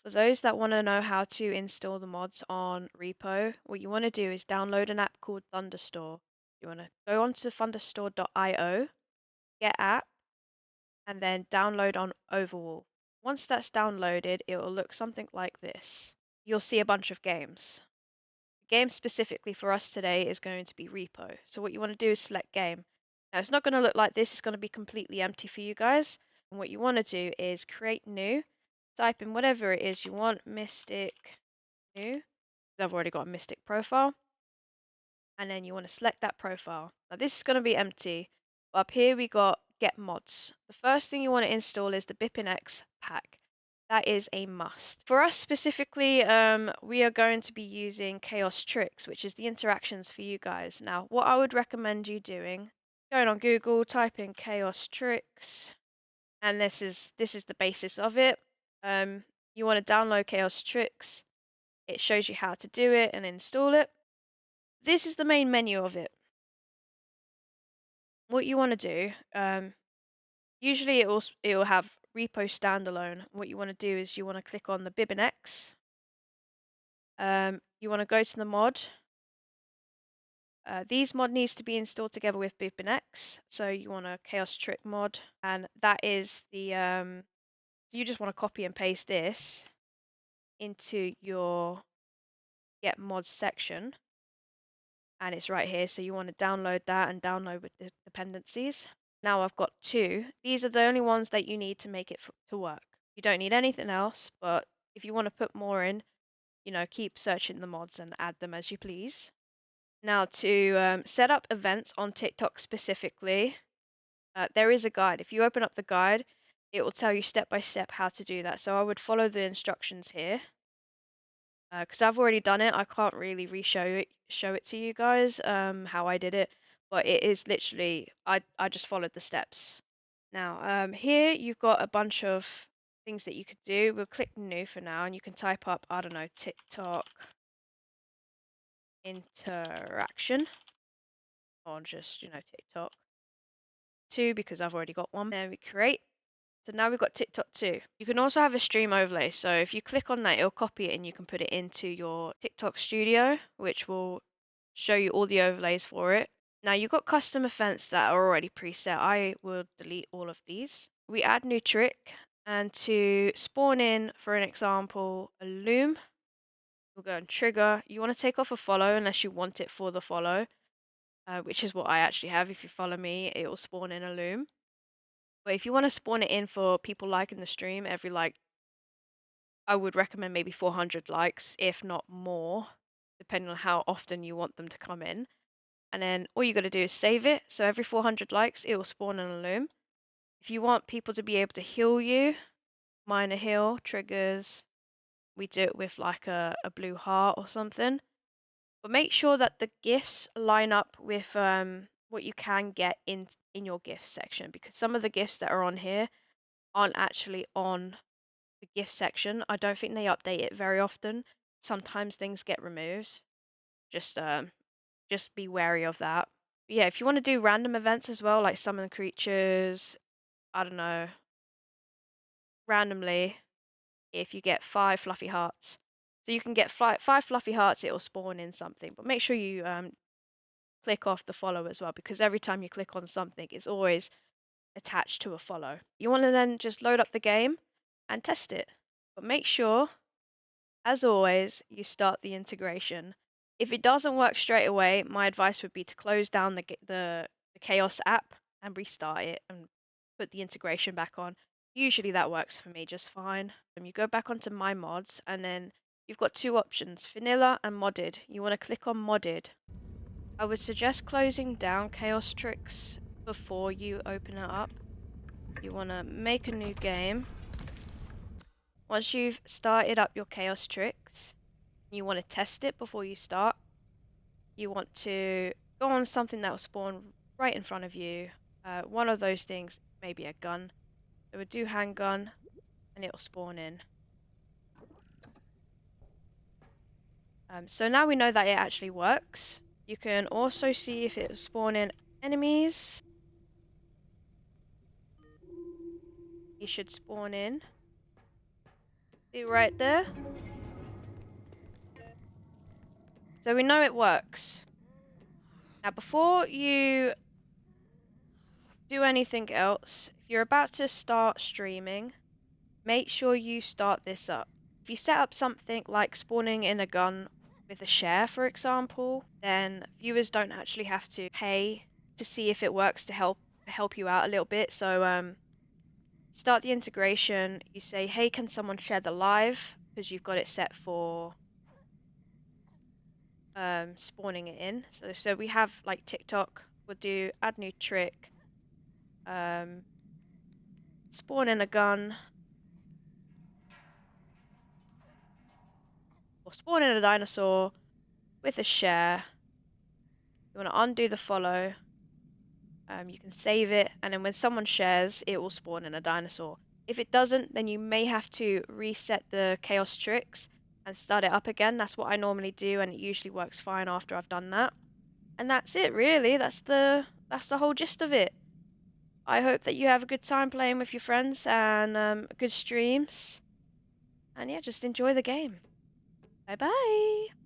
For those that want to know how to install the mods on Repo, what you want to do is download an app called Thunderstore. You want to go onto thunderstore.io, get app, and then download on Overwall. Once that's downloaded, it will look something like this. You'll see a bunch of games. The game specifically for us today is going to be Repo. So what you want to do is select game. Now it's not going to look like this, it's going to be completely empty for you guys. And what you want to do is create new, type in whatever it is you want, Mystic new, because I've already got a Mystic profile. And then you want to select that profile. Now this is going to be empty. But up here we got get mods. The first thing you want to install is the r.e.p.o pack. That is a must. For us specifically, we are going to be using Chaos Tricks, which is the interactions for you guys. Now, what I would recommend you doing, going on Google, type in Chaos Tricks, and this is the basis of it. You want to download Chaos Tricks. It shows you how to do it and install it. This is the main menu of it. What you want to do, usually it will have Repo standalone. What you want to do is you want to click on the r.e.p.o. You want to go to the mod. These mod needs to be installed together with r.e.p.o. So you want a Chaos Trick mod, and that is the you just want to copy and paste this into your get mods section, and it's right here. So you want to download that and download with the dependencies. Now I've got two. These are the only ones that you need to make it to work. You don't need anything else, but if you want to put more in, you know, keep searching the mods and add them as you please. Now to set up events on TikTok specifically, there is a guide. If you open up the guide, it will tell you step by step how to do that. So I would follow the instructions here. Because I've already done it, I can't really show it to you guys how I did it, but it is literally I just followed the steps. Now here you've got a bunch of things that you could do. We'll click new for now, and you can type up, I don't know, TikTok interaction, or just, you know, TikTok 2 because I've already got one. Then we create. So now we've got TikTok 2. You can also have a stream overlay. So if you click on that, it'll copy it and you can put it into your TikTok studio, which will show you all the overlays for it. Now you've got custom events that are already preset. I will delete all of these. We add new trick, and to spawn in, for an example, a loom, we'll go and trigger. You want to take off a follow unless you want it for the follow, which is what I actually have. If you follow me, it will spawn in a loom. But if you want to spawn it in for people liking the stream, every like, I would recommend maybe 400 likes, if not more, depending on how often you want them to come in. And then all you got to do is save it. So every 400 likes, it will spawn in a loom. If you want people to be able to heal you, minor heal triggers, we do it with like a blue heart or something. But make sure that the gifts line up with what you can get in your gifts section, because some of the gifts that are on here aren't actually on the gift section. I don't think they update it very often. Sometimes things get removed. Just be wary of that. But yeah, if you want to do random events as well, like summon creatures, I don't know, randomly, if you get 5 fluffy hearts. So you can get 5 fluffy hearts, it will spawn in something. But make sure you click off the follow as well, because every time you click on something, it's always attached to a follow. You want to then just load up the game and test it. But make sure, as always, you start the integration. If it doesn't work straight away, my advice would be to close down the Chaos app and restart it and put the integration back on. Usually that works for me just fine. You go back onto My Mods, and then you've got two options, vanilla and modded. You want to click on modded. I would suggest closing down Chaos Tricks before you open it up. You want to make a new game. Once you've started up your Chaos Tricks, you want to test it before you start. You want to go on something that will spawn right in front of you. One of those things, maybe a gun. So we'll do handgun, and it'll spawn in. So now we know that it actually works. You can also see if it will spawn in enemies. You should spawn in. See right there? So we know it works. Now, before you do anything else, if you're about to start streaming, make sure you start this up. If you set up something like spawning in a gun with a share, for example, then viewers don't actually have to pay to see if it works to help you out a little bit. So start the integration, you say, hey, can someone share the live? Because you've got it set for spawning it in. So we have like TikTok, we'll do add new trick, um, spawn in a gun, or spawn in a dinosaur with a share. You want to undo the follow. You can save it, and then when someone shares, it will spawn in a dinosaur. If it doesn't, then you may have to reset the chaos tricks and start it up again. That's what I normally do, and it usually works fine after I've done that. And that's it, really. That's the whole gist of it. I hope that you have a good time playing with your friends and good streams. And yeah, just enjoy the game. Bye bye.